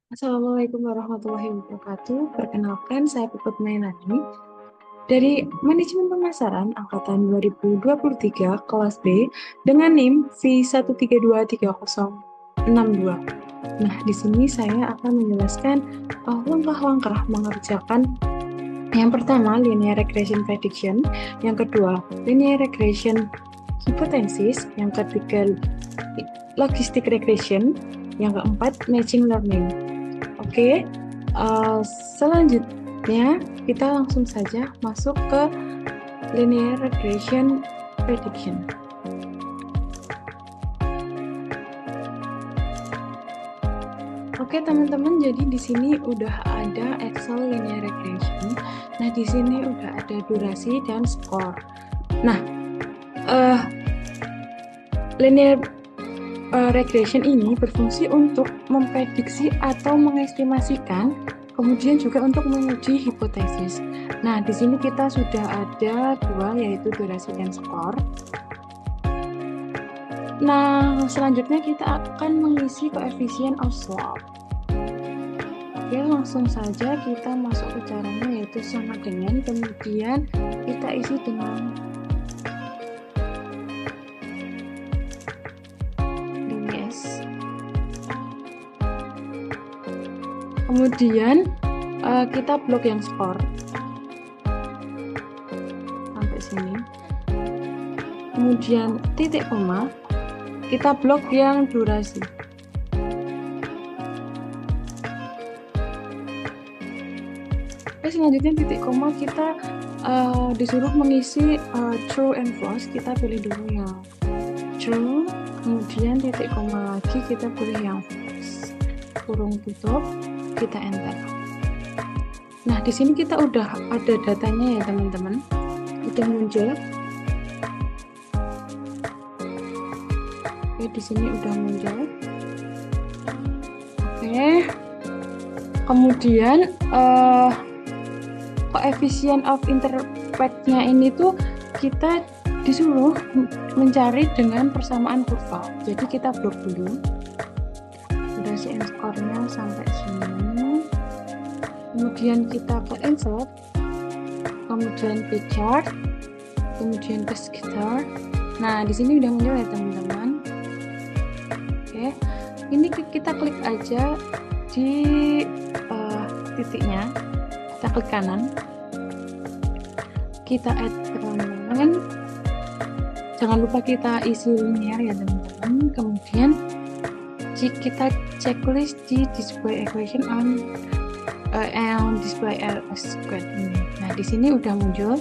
Assalamualaikum warahmatullahi wabarakatuh. Perkenalkan, saya Puput Mainani dari Manajemen Pemasaran Angkatan 2023 kelas B dengan NIM V1323062. Nah, di sini saya akan menjelaskan langkah-langkah mengerjakan yang pertama linear regression prediction, yang kedua linear regression hypothesis, yang ketiga logistic regression, yang keempat matching learning. Oke, selanjutnya kita langsung saja masuk ke linear regression prediction. Oke teman-teman, jadi di sini udah ada Excel linear regression. Nah di sini udah ada durasi dan skor. Nah, linear regression ini berfungsi untuk memprediksi atau mengestimasikan, kemudian juga untuk menguji hipotesis. Nah, di sini kita sudah ada dua, yaitu durasi dan skor. Nah, selanjutnya kita akan mengisi koefisien of slope. Oke, langsung saja kita masuk ke caranya, yaitu sama dengan, kemudian kita isi dengan kemudian kita blok yang skor sampai sini, kemudian titik koma kita blok yang durasi. Oke, selanjutnya titik koma kita disuruh mengisi true and false, kita pilih dulu yang true, kemudian titik koma lagi kita pilih yang false, kurung tutup, kita enter. Nah, di sini kita udah ada datanya ya teman-teman, udah muncul. Oke, di sini udah muncul. Oke, kemudian koefisien of interpretnya ini tuh kita disuruh mencari dengan persamaan kurva. Jadi kita blok dulu durasi and skornya sampai sini, kemudian kita ke insert, kemudian ke chart, kemudian ke scatter. Nah, di sini udah muncul ya teman-teman. Oke, ini kita klik aja di titiknya, kita klik kanan, kita add keterangan, jangan lupa kita isi linear ya teman-teman. Kemudian kita checklist di display equation on display squared ini. Nah, di sini udah muncul.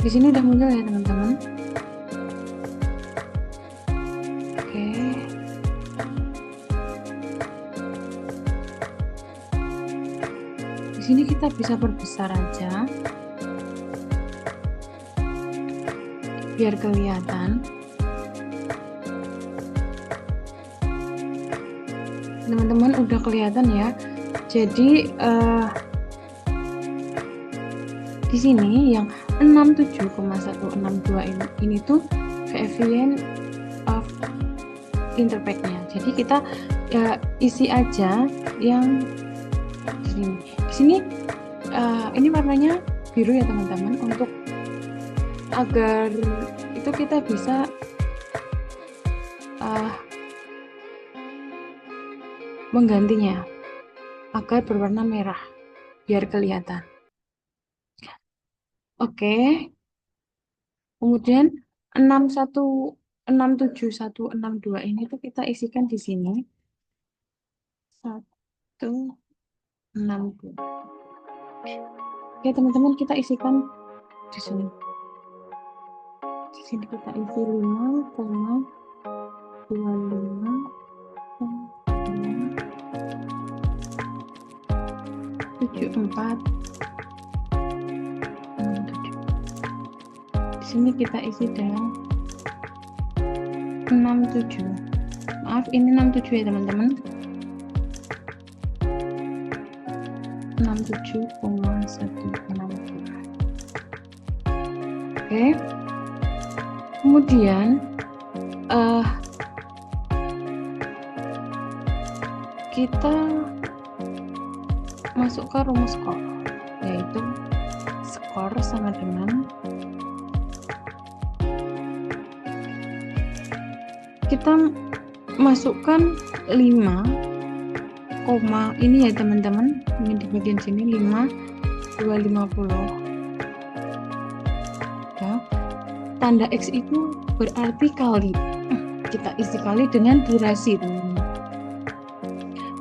Di sini udah muncul ya teman-teman. Oke. Di sini kita bisa perbesar aja biar kelihatan. Teman-teman udah kelihatan ya. Jadi di sini yang 67,162 ini tuh koefisien of interpretnya. Jadi kita isi aja yang di sini. Di sini ini warnanya biru ya teman-teman, untuk agar itu kita bisa menggantinya agar berwarna merah biar kelihatan. Oke. Kemudian 67162 ini tuh kita isikan di sini. 162. Oke, teman-teman, kita isikan di sini. Di sini kita isi 5,25,74. Di sini kita isi dengan 67. Maaf, ini 67 ya teman-teman. 67,162. Oke. Kemudian kita masuk ke rumus skor, yaitu skor sama dengan kita masukkan 5, ini ya teman-teman, ini di bagian sini 5,250 ya. Tanda X itu berarti kali, kita isi kali dengan durasi teman-teman.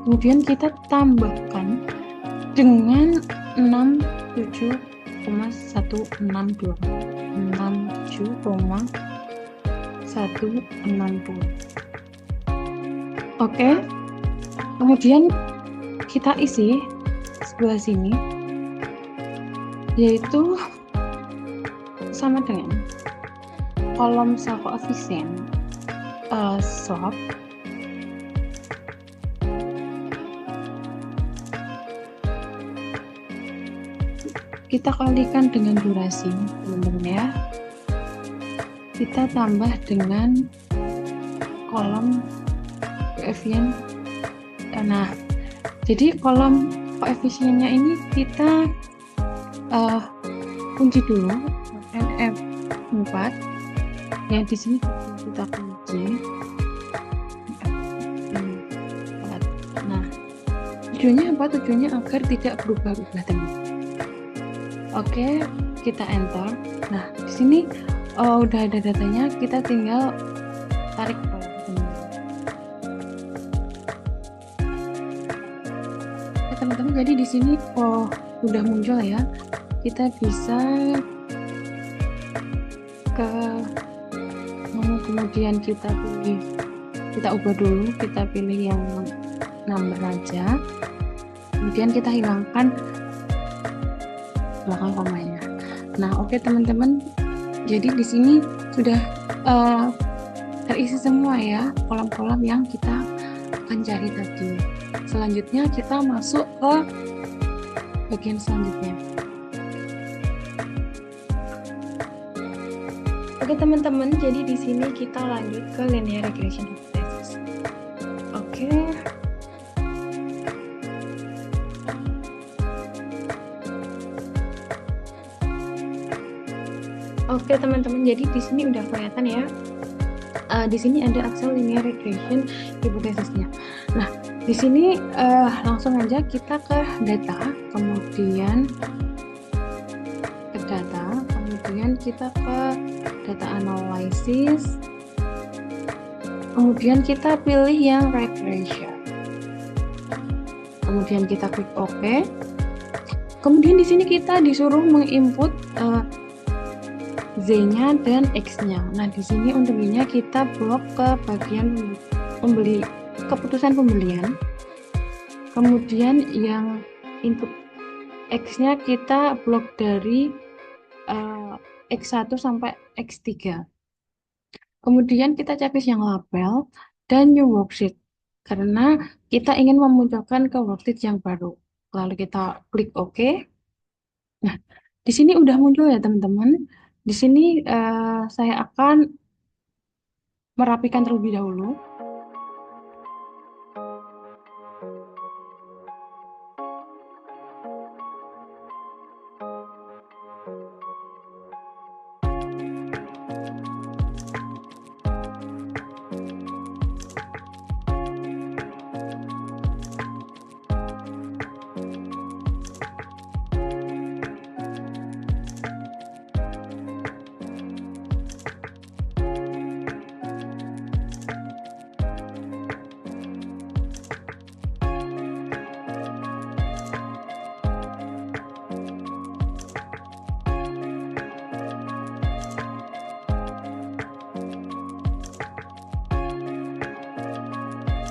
Kemudian kita tambahkan dengan 67,160. Oke. Kemudian kita isi sebelah sini, yaitu sama dengan kolom sel koefisien slope kita kalikan dengan durasi, teman-teman ya. Kita tambah dengan kolom koefisien. Nah, jadi kolom koefisiennya ini kita kunci dulu, F4 yang di sini kita kunci. Nah, tujuannya apa? Tujuannya agar tidak berubah-ubah, teman. Oke, kita enter. Nah, di sini udah ada datanya, kita tinggal tarik ke bawah. Ya, teman-teman, jadi di sini udah muncul ya. Kita bisa ke kemudian kita ubah dulu, kita pilih yang number aja. Kemudian kita hilangkan belakang komanya. Nah, oke teman-teman. Jadi di sini sudah terisi semua ya kolom-kolom yang kita akan cari tadi. Selanjutnya kita masuk ke bagian selanjutnya. Oke teman-teman, jadi di sini kita lanjut ke linear regression hypothesis. Oke. Oke teman-teman, jadi di sini udah kelihatan ya. Di sini ada axial linear regression hipotesisnya. Nah, di sini langsung aja kita ke data, kemudian kita ke data analysis, kemudian kita pilih yang regression. Kemudian kita klik OK. Kemudian di sini kita disuruh menginput Z-nya dan X-nya. Nah, di sini untuk Y-nya kita blok ke bagian keputusan pembelian. Kemudian yang input X-nya kita blok dari X1 sampai X3. Kemudian kita checklist yang label dan new worksheet karena kita ingin memunculkan ke worksheet yang baru. Lalu kita klik OK. Nah, di sini udah muncul ya teman-teman. Di sini saya akan merapikan terlebih dahulu.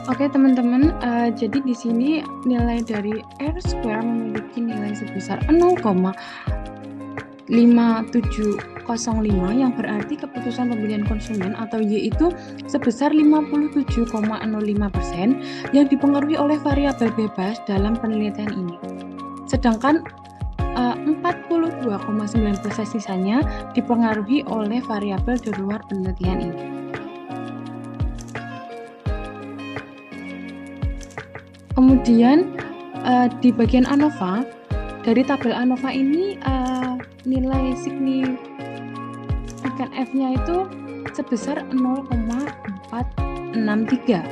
Oke teman-teman, jadi di sini nilai dari R square memiliki nilai sebesar 0,5705 yang berarti keputusan pembelian konsumen atau Y itu sebesar 57,05% yang dipengaruhi oleh variabel bebas dalam penelitian ini. Sedangkan 42,9% sisanya dipengaruhi oleh variabel di luar penelitian ini. Kemudian di bagian ANOVA, dari tabel ANOVA ini nilai signifikan F-nya itu sebesar 0,463,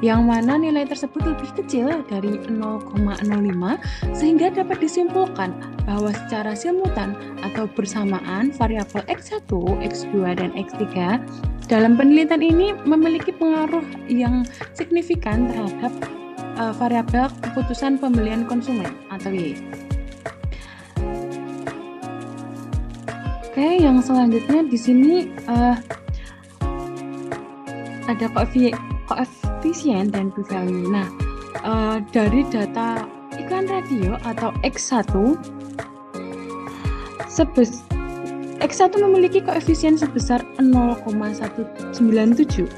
yang mana nilai tersebut lebih kecil dari 0,05, sehingga dapat disimpulkan bahwa secara simultan atau bersamaan variabel X1, X2, dan X3 dalam penelitian ini memiliki pengaruh yang signifikan terhadap variabel keputusan pembelian konsumen atau Y. Oke, yang selanjutnya di sini ada koefisien dan p-value. Nah, dari data iklan radio atau X1 memiliki koefisien sebesar 0,197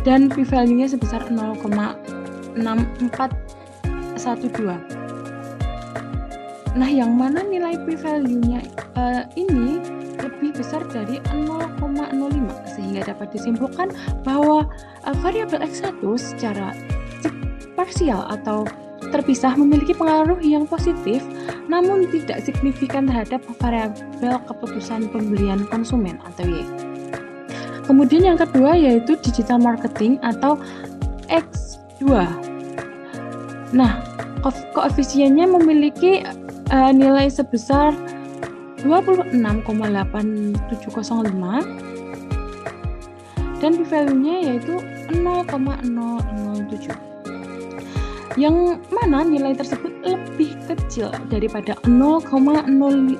dan p-value-nya sebesar 0,6412. Nah, yang mana nilai p-value-nya ini lebih besar dari 0,05, sehingga dapat disimpulkan bahwa variabel X1 secara parsial atau terpisah memiliki pengaruh yang positif namun tidak signifikan terhadap variabel keputusan pembelian konsumen atau Y. Kemudian yang kedua yaitu digital marketing atau X2. Nah, koefisiennya memiliki nilai sebesar 26,8705 dan p-value-nya yaitu 0,007. Yang mana nilai tersebut lebih kecil daripada 0,05,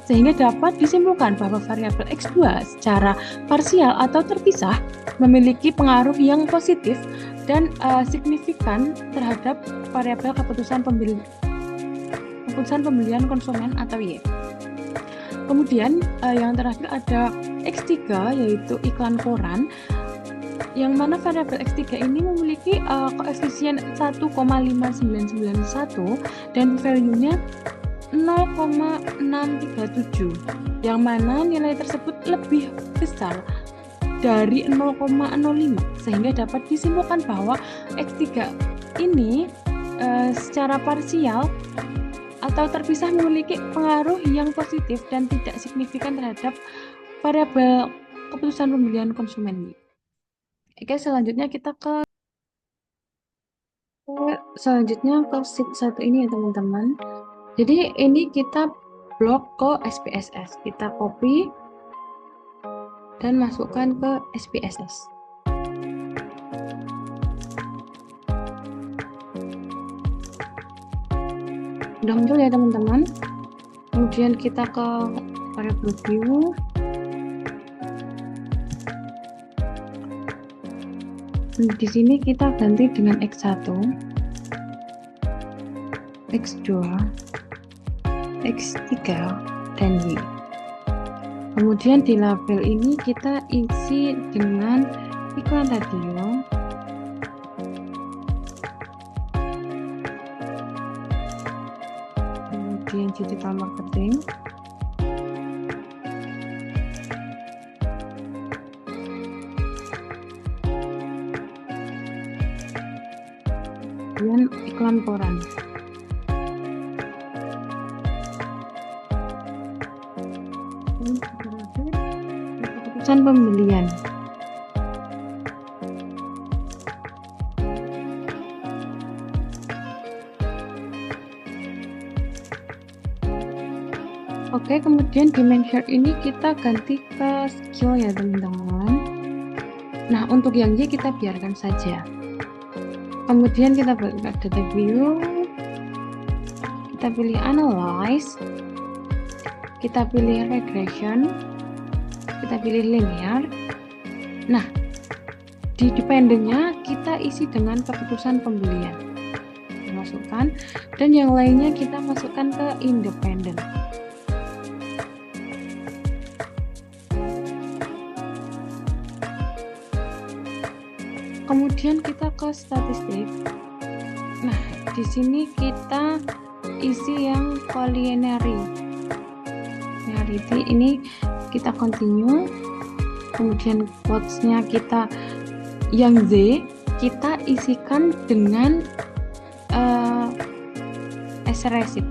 sehingga dapat disimpulkan bahwa variabel X2 secara parsial atau terpisah memiliki pengaruh yang positif dan signifikan terhadap variabel keputusan pembelian konsumen atau Y. Kemudian yang terakhir ada X3 yaitu iklan koran, yang mana variabel X3 ini memiliki koefisien 1,5991 dan value-nya 0,637, yang mana nilai tersebut lebih besar dari 0,05, sehingga dapat disimpulkan bahwa X3 ini secara parsial atau terpisah memiliki pengaruh yang positif dan tidak signifikan terhadap variabel keputusan pembelian konsumen. Oke, selanjutnya kita ke sheet 1 ini ya teman-teman. Jadi ini kita blok ke SPSS, kita copy dan masukkan ke SPSS. Udah muncul ya teman-teman. Kemudian kita ke variable view. Di sini kita ganti dengan X1, X2, X3, dan Y. Kemudian di label ini kita isi dengan iklan radio, kemudian digital marketing, kemudian iklan koran. Keputusan pembelian. Oke, kemudian di main share ini kita ganti ke skill ya teman-teman. Nah, untuk yang Y kita biarkan saja. Kemudian kita balik ke data view, kita pilih analyze, kita pilih regression, kita pilih linear. Nah, di dependentnya kita isi dengan keputusan pembelian, masukkan, dan yang lainnya kita masukkan ke independent. Kemudian kita ke statistik. Nah, di sini kita isi yang culinary. Ini kita continue. Kemudian quotes-nya kita yang Z, kita isikan dengan sReceipt.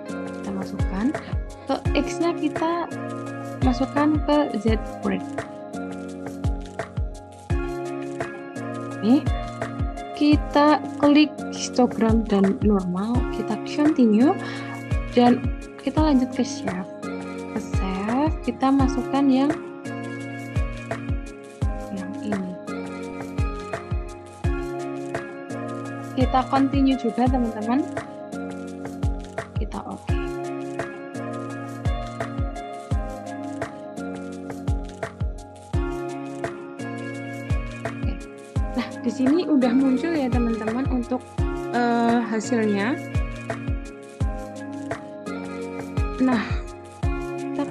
Kita masukkan ke X-nya, kita masukkan ke ZBrush. Ini kita klik histogram dan normal, kita continue dan kita lanjut ke save. Ke save, kita masukkan yang ini. Kita continue juga teman-teman. Kita oke. Nah, di sini udah muncul ya teman-teman untuk hasilnya. Nah, kita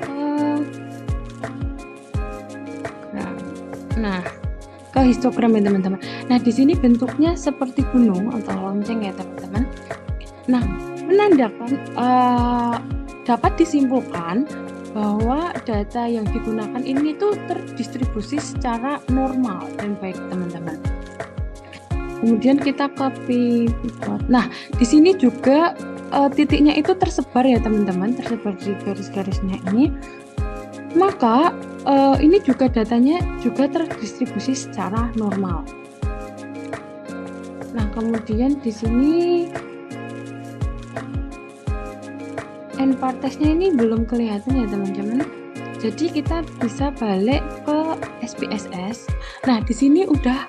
ke histogram ya teman-teman. Nah, di sini bentuknya seperti gunung atau lonceng ya teman-teman. Nah, menandakan dapat disimpulkan bahwa data yang digunakan ini tuh terdistribusi secara normal dan baik teman-teman. Kemudian kita copy. Nah, di sini juga titiknya itu tersebar ya teman-teman, tersebar di garis-garisnya ini. Maka ini juga datanya juga terdistribusi secara normal. Nah, kemudian di sini end part-nya ini belum kelihatan ya teman-teman. Jadi kita bisa balik ke SPSS. Nah, di sini udah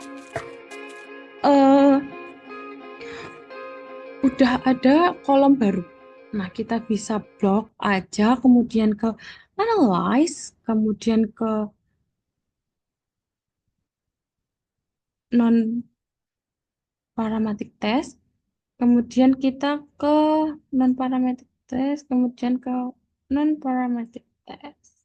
ada kolom baru. Nah, kita bisa blok aja, kemudian ke analyze, kemudian ke non parametric test, kemudian kita ke non parametric test, kemudian ke non parametric test.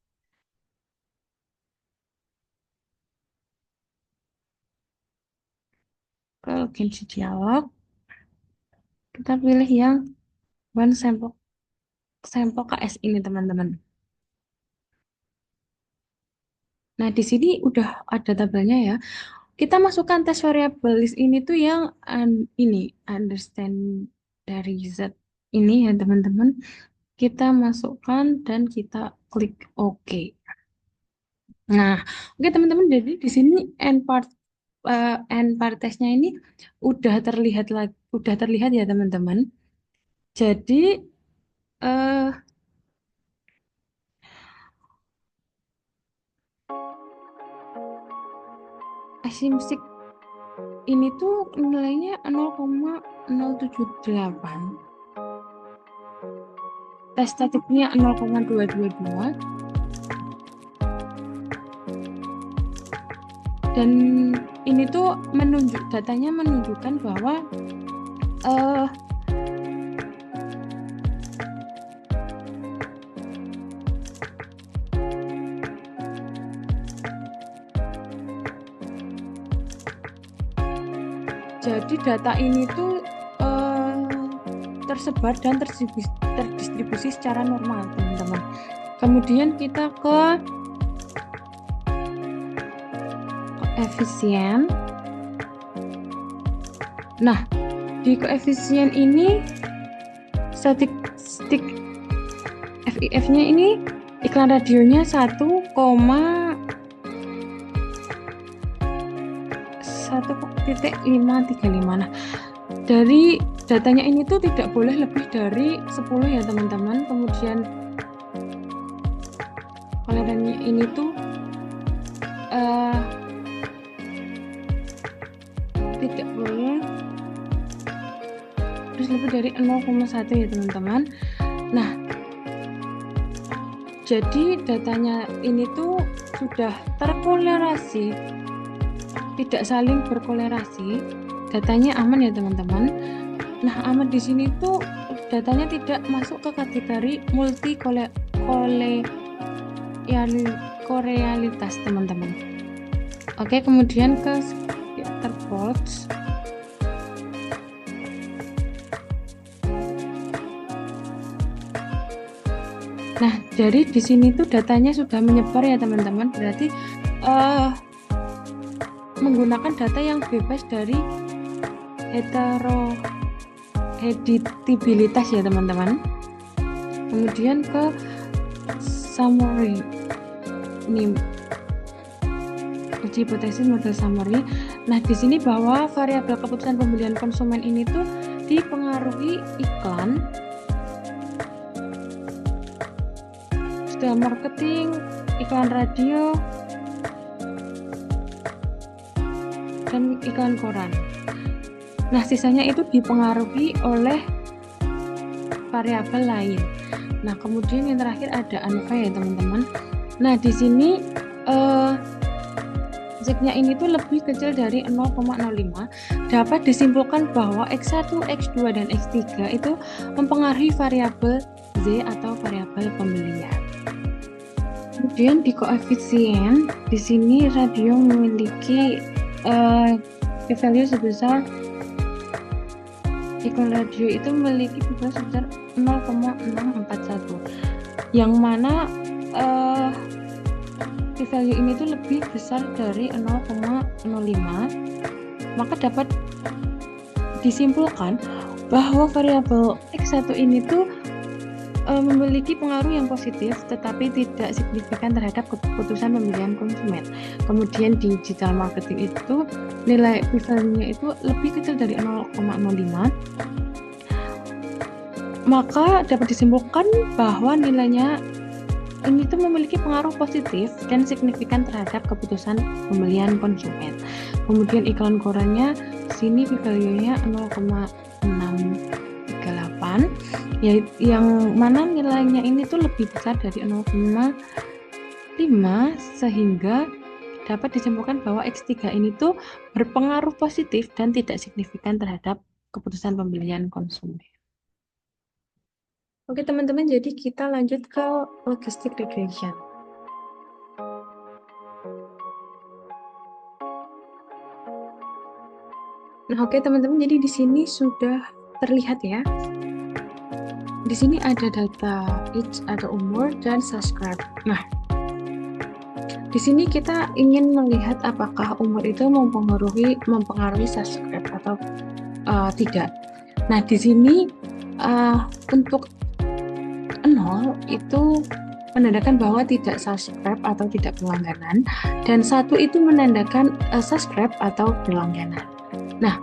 Ke Genshin dialog, kita pilih yang one sample KS ini teman-teman. Nah, di sini udah ada tabelnya ya. Kita masukkan tes variable list ini tuh yang ini understand dari Z ini ya teman-teman. Kita masukkan dan kita klik OK. Nah, oke teman-teman, jadi di sini end part testnya ini udah terlihat ya teman-teman. Jadi asymmetric ini tuh nilainya 0,078. Tes statiknya 0,222. Dan ini tuh datanya menunjukkan bahwa jadi data ini tuh tersebar dan terdistribusi secara normal teman-teman. Kemudian kita ke koefisien. Nah, di koefisien ini statistik FIF-nya ini iklan radionya 1,1,35. Nah, dari datanya ini tuh tidak boleh lebih dari 10 ya teman-teman. Kemudian toleransinya ini tuh tidak boleh terus lebih dari 0,1 ya teman-teman. Nah, jadi datanya ini tuh sudah terkolerasi, tidak saling berkolerasi, datanya aman ya teman-teman. Nah, aman di sini tuh datanya tidak masuk ke kategori multi korealitas teman-teman. Oke, kemudian ke scatterplots. Nah, jadi di sini tuh datanya sudah menyebar ya teman-teman. Berarti menggunakan data yang bebas dari heteroheditabilitas ya teman-teman. Kemudian ke summary, ini uji hipotesis model summary. Nah, di sini bahwa variabel keputusan pembelian konsumen ini tuh dipengaruhi iklan, digital marketing, iklan radio, dan iklan koran. Nah, sisanya itu dipengaruhi oleh variabel lain. Nah, kemudian yang terakhir ada ANFA ya teman-teman. Nah, di sini Z-nya ini tuh lebih kecil dari 0,05. Dapat disimpulkan bahwa X1, X2, dan X3 itu mempengaruhi variabel Z atau variabel pembelian. Kemudian di koefisien, di sini radio memiliki p-value sebesar, iklan radio itu memiliki p-value sebesar 0,641, yang mana p-value ini tuh lebih besar dari 0,05, maka dapat disimpulkan bahwa variabel X1 ini tuh memiliki pengaruh yang positif tetapi tidak signifikan terhadap keputusan pembelian konsumen. Kemudian di digital marketing itu nilai p-value-nya itu lebih kecil dari 0,05, maka dapat disimpulkan bahwa nilainya ini tuh memiliki pengaruh positif dan signifikan terhadap keputusan pembelian konsumen. Kemudian iklan korannya sini p-value-nya 0,638, ya, yang mana nilainya ini tuh lebih besar dari 0,5, sehingga dapat disimpulkan bahwa X3 ini tuh berpengaruh positif dan tidak signifikan terhadap keputusan pembelian konsumen. Oke teman-teman, jadi kita lanjut ke logistic regression. Nah, oke teman-teman, jadi di sini sudah terlihat ya. Di sini ada data age, ada umur, dan subscribe. Nah, di sini kita ingin melihat apakah umur itu mempengaruhi subscribe atau tidak. Nah, di sini untuk 0 itu menandakan bahwa tidak subscribe atau tidak berlangganan, dan 1 itu menandakan subscribe atau berlangganan. Nah,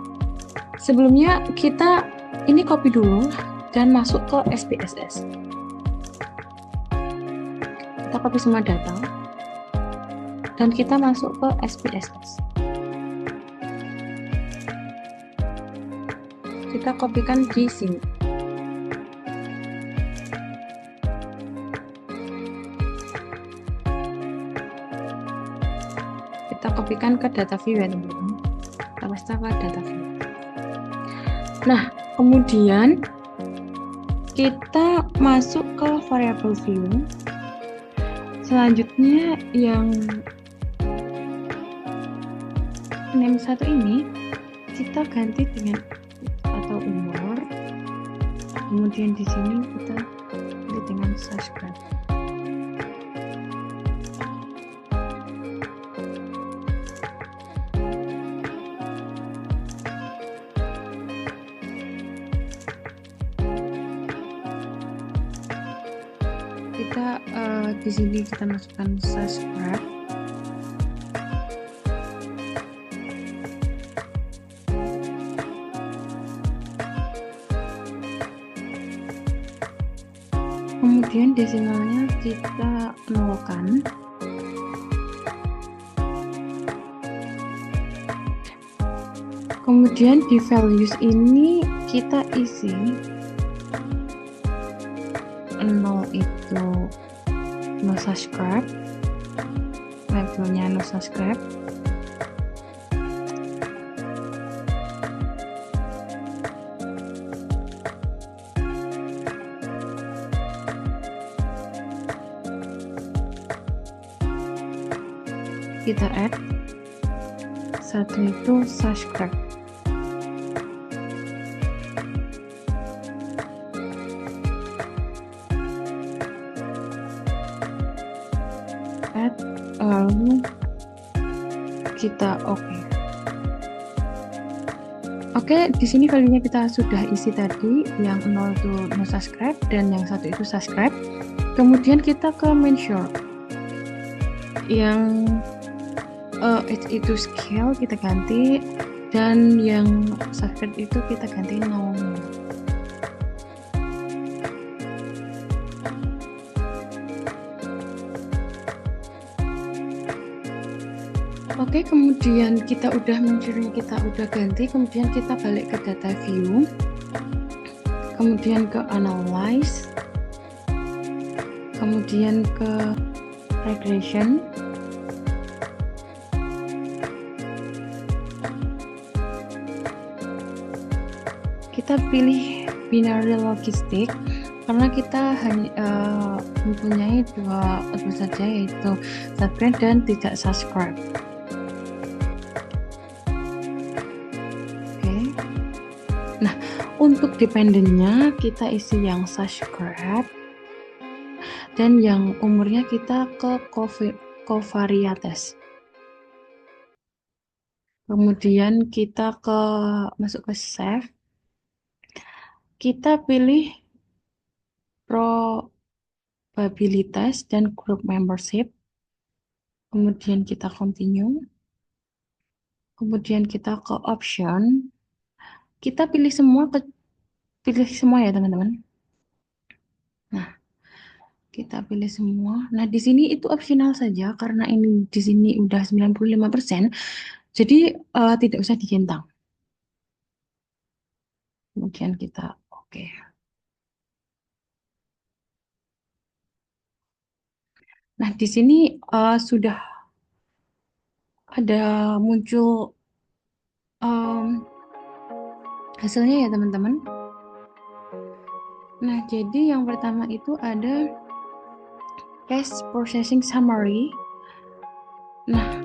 sebelumnya kita ini copy dulu dan masuk ke SPSS. Kita copy semua data dan kita masuk ke SPSS. Kita kopikan di sini. Kita kopikan ke data view ya teman-teman. Kita paste ke data view. Nah, kemudian kita masuk ke variable view. Selanjutnya yang name 1 ini kita ganti dengan atau umur. Kemudian di sini kita ganti dengan subscribe. Kita di sini kita masukkan subscribe. Kemudian desimalnya kita nolkan. Kemudian di values ini kita isi 0 itu no subscribe, labelnya no subscribe. Kita add 1 itu subscribe. Lalu kita oke. Oke, di sini value-nya kita sudah isi tadi, yang 0 itu no subscribe dan yang 1 itu subscribe. Kemudian kita ke measure. Yang itu scale kita ganti, dan yang subscribe itu kita ganti 0. Oke, kemudian kita udah mencuri, kita udah ganti, kemudian kita balik ke data view, kemudian ke analyze, kemudian ke regression, kita pilih binary logistic karena kita hanya mempunyai 2 output saja, yaitu subscribe dan tidak subscribe. Untuk dependennya kita isi yang subscribe, dan yang umurnya kita ke covariates. Kemudian kita masuk ke save, kita pilih probabilitas dan group membership, kemudian kita continue, kemudian kita ke option, kita pilih semua ya teman-teman. Nah, kita pilih semua. Nah, di sini itu optional saja karena ini di sini udah 95%. Jadi tidak usah digentang. Kemudian kita oke. Nah, di sini sudah ada muncul hasilnya ya teman-teman. Nah, jadi yang pertama itu ada cache processing summary. Nah,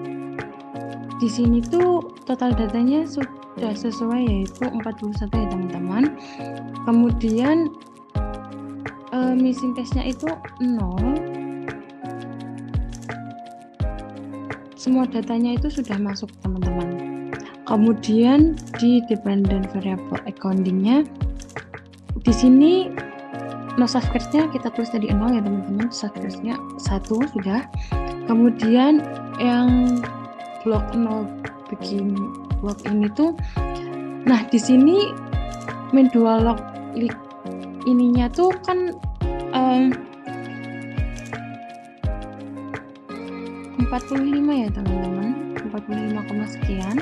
di sini tuh total datanya sudah sesuai, yaitu 41 ya teman-teman. Kemudian missing cache-nya itu 0. Semua datanya itu sudah masuk teman-teman. Kemudian di dependent variable accounting-nya, di sini no subscribe-nya kita tulis tadi 0 ya teman-teman, subscribe-nya 1 sudah. Kemudian yang blok 0 bikin blok ini tuh, nah di sini main 2 log ininya tuh kan 45 ya teman-teman, 45, sekian.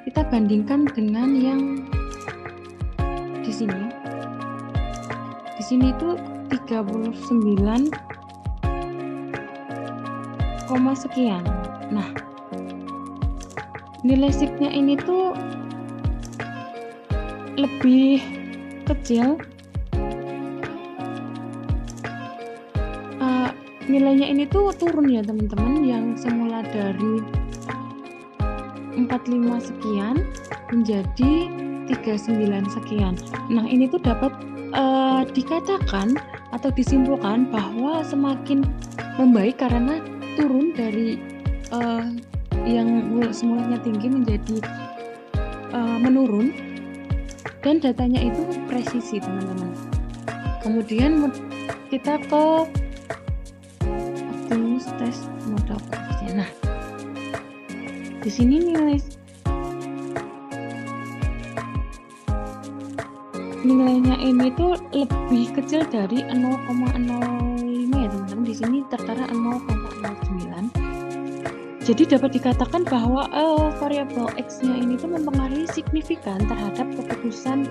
Kita bandingkan dengan yang di sini. Di sini tuh 39, sekian. Nah, nilai SIP-nya ini tuh lebih kecil. Nilainya ini tuh turun ya teman-teman, yang semula dari 45 sekian menjadi 39 sekian. Nah, ini tuh dapat dikatakan atau disimpulkan bahwa semakin membaik karena turun dari yang semulanya tinggi menjadi menurun, dan datanya itu presisi teman-teman. Kemudian kita ke optimus test model koefisien. Nah, di sini nilainya ini tuh lebih kecil dari 0,05 ya teman-teman. Di sini tertera 0,09. Jadi dapat dikatakan bahwa variabel X-nya ini tuh mempengaruhi signifikan terhadap keputusan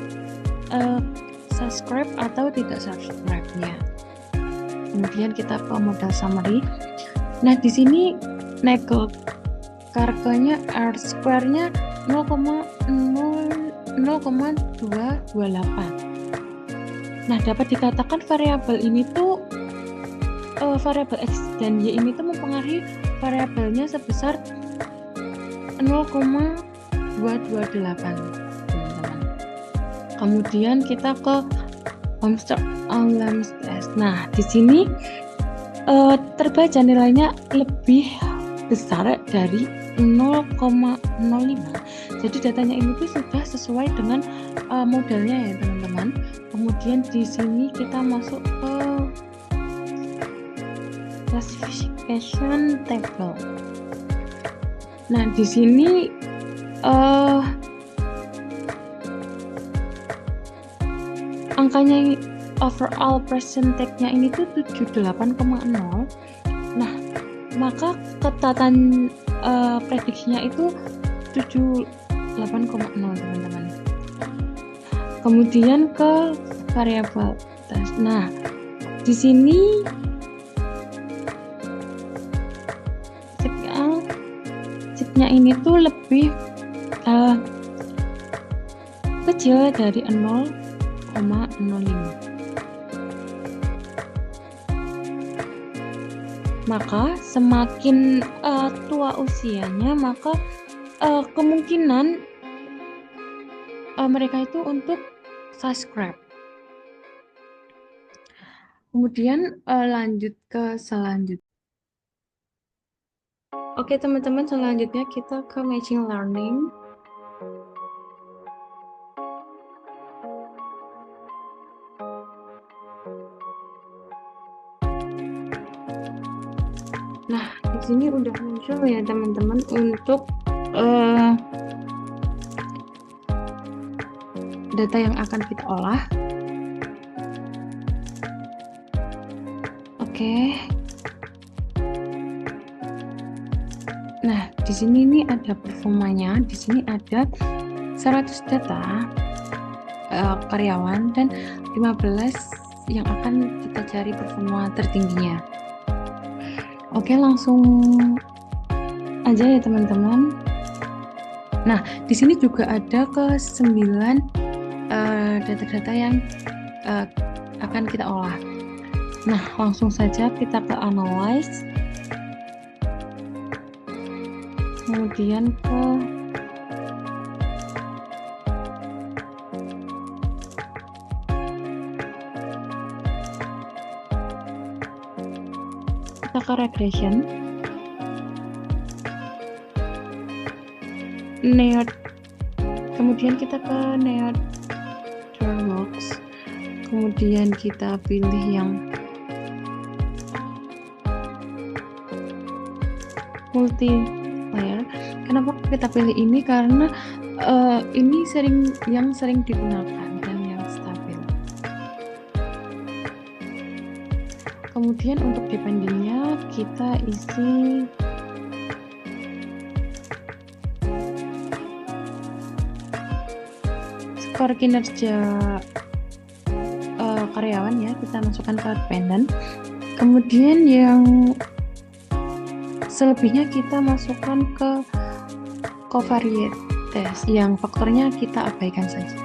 subscribe atau tidak subscribe-nya. Kemudian kita ke model summary. Nah, di sini nego karganya R square-nya 0,228. Nah, dapat dikatakan variabel ini tuh variabel X dan Y ini tuh mempengaruhi variabelnya sebesar 0,228 teman-teman. Kemudian kita ke Olmsted test. Nah, di sini terbaca nilainya lebih besar dari 0,05 Jadi datanya ini tuh sudah sesuai dengan modelnya ya teman-teman. Kemudian di sini kita masuk ke classification table. Nah, di sini angkanya overall percentage-nya ini tuh 78,0. Nah, maka ketatan prediksinya itu 78,0 teman-teman. Kemudian ke variabel tes. Nah, di sini chipnya ini tuh lebih kecil dari 0,05. Maka semakin tua usianya, maka kemungkinan mereka itu untuk subscribe. Kemudian lanjut ke selanjutnya. Oke teman-teman, selanjutnya kita ke machine learning. Nah, di sini udah muncul ya teman-teman untuk data yang akan kita olah. Oke. Nah, di sini ini ada performanya. Di sini ada 100 data karyawan dan 15 yang akan kita cari performa tertingginya. Oke, langsung aja ya teman-teman. Nah, di sini juga ada ke 9 data-data yang akan kita olah. Nah, langsung saja kita ke analyze. Kemudian ke regression, Neod, kemudian kita ke Neoderbox, kemudian kita pilih yang multilayer. Kenapa kita pilih ini? Karena ini sering digunakan dan yang stabil. Kemudian untuk dependingnya kita isi skor kinerja karyawan ya, kita masukkan ke dependent. Kemudian yang selebihnya kita masukkan ke covariate test, yang faktornya kita abaikan saja.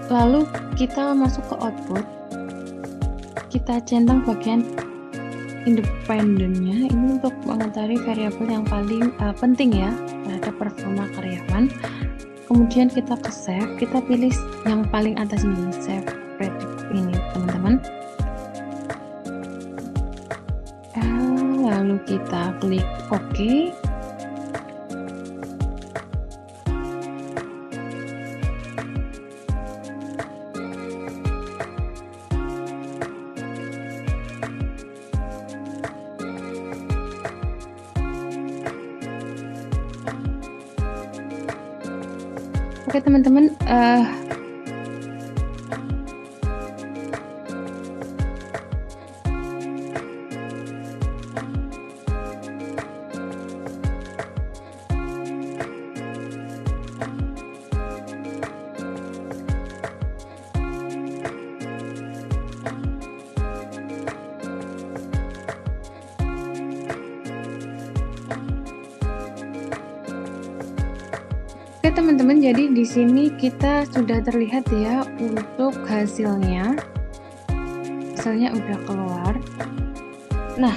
Lalu kita masuk ke output, kita centang bagian independennya ini untuk mengetahui variabel yang paling penting ya terhadap performa karyawan. Kemudian kita ke save, kita pilih yang paling atas ini, save predict ini teman-teman. Lalu kita klik OK. Oke teman-teman, oke teman-teman, jadi di sini kita sudah terlihat ya untuk hasilnya. Hasilnya udah keluar. Nah,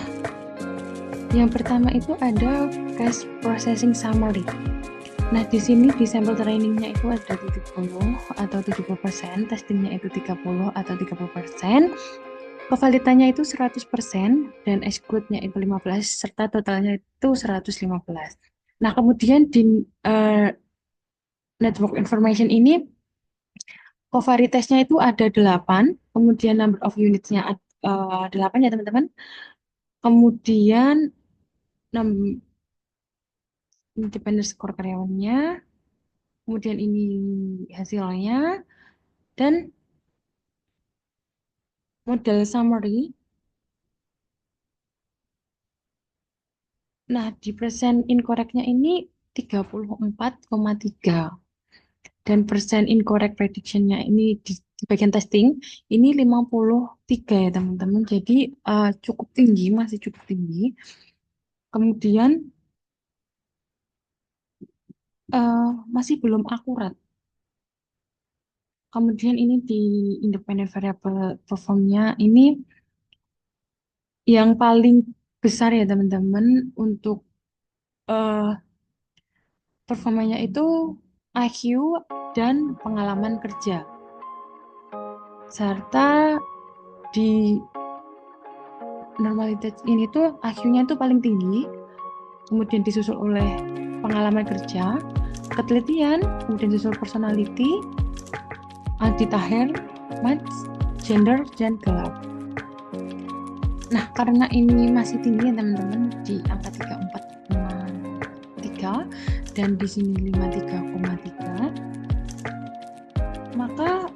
yang pertama itu ada cash processing summary. Nah, di sini di sampel trainingnya itu ada 70 atau 70%, testingnya itu 30 atau 30%, kevalitannya itu 100%, dan exclude-nya itu 15, serta totalnya itu 115. Nah, kemudian di network information ini, covaritasnya itu ada 8, kemudian number of units-nya 8 ya teman-teman, kemudian independent score karyawannya, kemudian ini hasilnya, dan model summary. Nah, di persen incorrect-nya ini 34,3. Dan persen incorrect prediction-nya ini di bagian testing, ini 53 ya teman-teman. Jadi cukup tinggi, masih cukup tinggi. Kemudian masih belum akurat. Kemudian ini di independent variable perform-nya ini yang paling besar ya teman-teman untuk performanya itu IQ dan pengalaman kerja. Serta di normalitas ini tuh IQ-nya tuh paling tinggi, kemudian disusul oleh pengalaman kerja, ketelitian, kemudian disusul personality, antitaher, match, gender, dan gelap. Nah, karena ini masih tinggi ya teman-teman, di angka 34,3 dan di sini 53,3, maka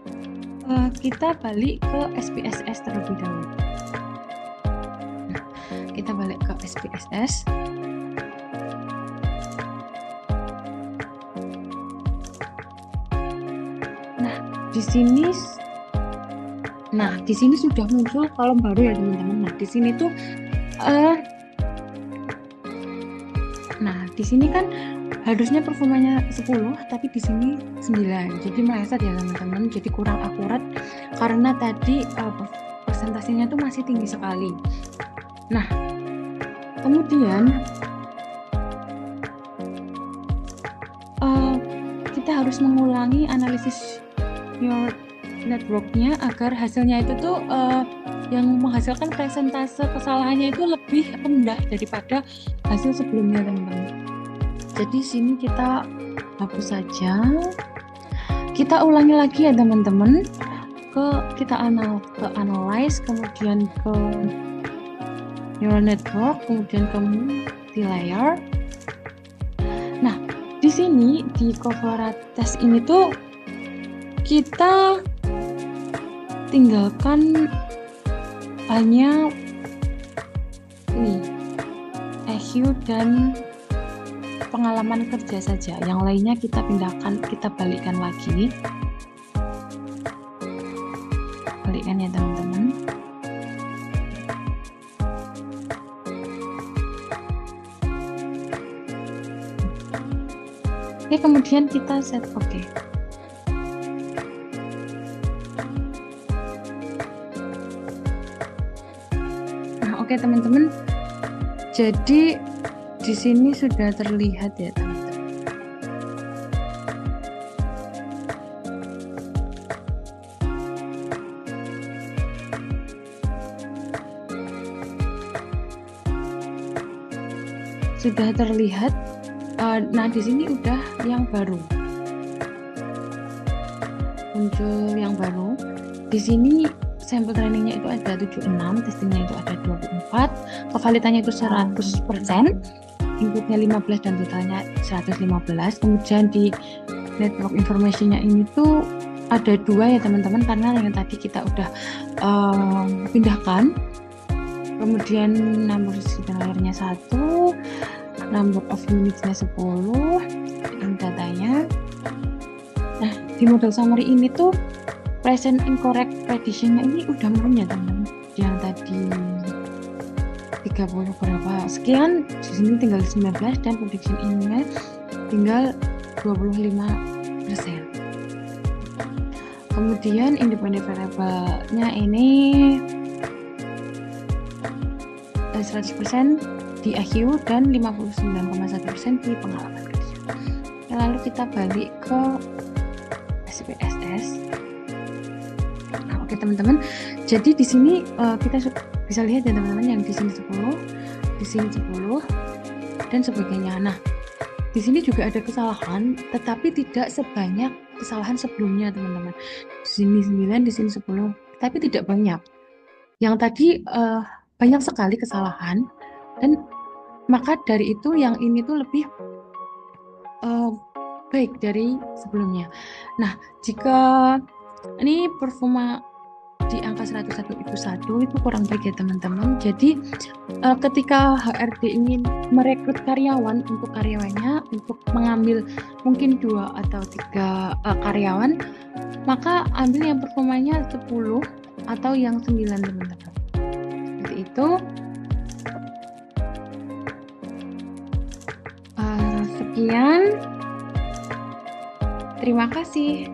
kita balik ke SPSS terlebih dahulu. Nah, kita balik ke SPSS. Nah, di sini sudah muncul kolom baru ya teman-teman. Nah, di sini tuh di sini kan harusnya performanya 10, tapi di sini 9. Jadi meleset ya teman-teman. Jadi kurang akurat karena tadi persentasenya tuh masih tinggi sekali. Nah, kemudian kita harus mengulangi analisis neural network-nya agar hasilnya itu tuh yang menghasilkan persentase kesalahannya itu lebih rendah daripada hasil sebelumnya teman-teman. Jadi sini kita hapus saja. Kita ulangi lagi ya teman-teman. Kita analyze, kemudian ke neural network, kemudian ke multi-layer. Nah, di sini di covariance ini tuh kita tinggalkan hanya ini EQ dan pengalaman kerja saja. Yang lainnya kita pindahkan, kita balikkan lagi. Balikkan ya teman-teman. Oke, kemudian kita set oke. Oke teman-teman, jadi di sini sudah terlihat ya teman-teman. Sudah terlihat. Nah di sini udah yang baru. Muncul yang baru. Di sini sampel trainingnya itu ada 76, testingnya itu ada 24, kevalitannya itu 100%, inputnya 15 dan totalnya 115. Kemudian di network information-nya ini tuh ada 2 ya teman-teman, karena yang tadi kita udah pindahkan. Kemudian number layernya 1, number of units-nya 10, ini datanya. Nah, di model summary ini tuh present incorrect prediction-nya ini udah menurun ya teman-teman. Yang tadi 30 berapa sekian, di sini tinggal 19 dan prediction ini tinggal 25%. Kemudian independent variable-nya ini 100% di IQ dan 59,1% di pengalaman kerja. Lalu kita balik ke SPSS. Nah, oke teman-teman. Jadi di sini kita bisa lihat ya teman-teman, yang di sini 10, di sini 10 dan sebagainya. Nah, di sini juga ada kesalahan, tetapi tidak sebanyak kesalahan sebelumnya teman-teman. Di sini 9, di sini 10, tapi tidak banyak. Yang tadi banyak sekali kesalahan, dan maka dari itu yang ini tuh lebih baik dari sebelumnya. Nah, jika ini performa di angka 101 itu 1, itu kurang baik ya teman-teman. Jadi ketika HRD ingin merekrut karyawan untuk karyawannya, untuk mengambil mungkin 2 atau 3 karyawan, maka ambil yang performanya 10 atau yang 9 teman-teman. Seperti itu. Sekian. Terima kasih.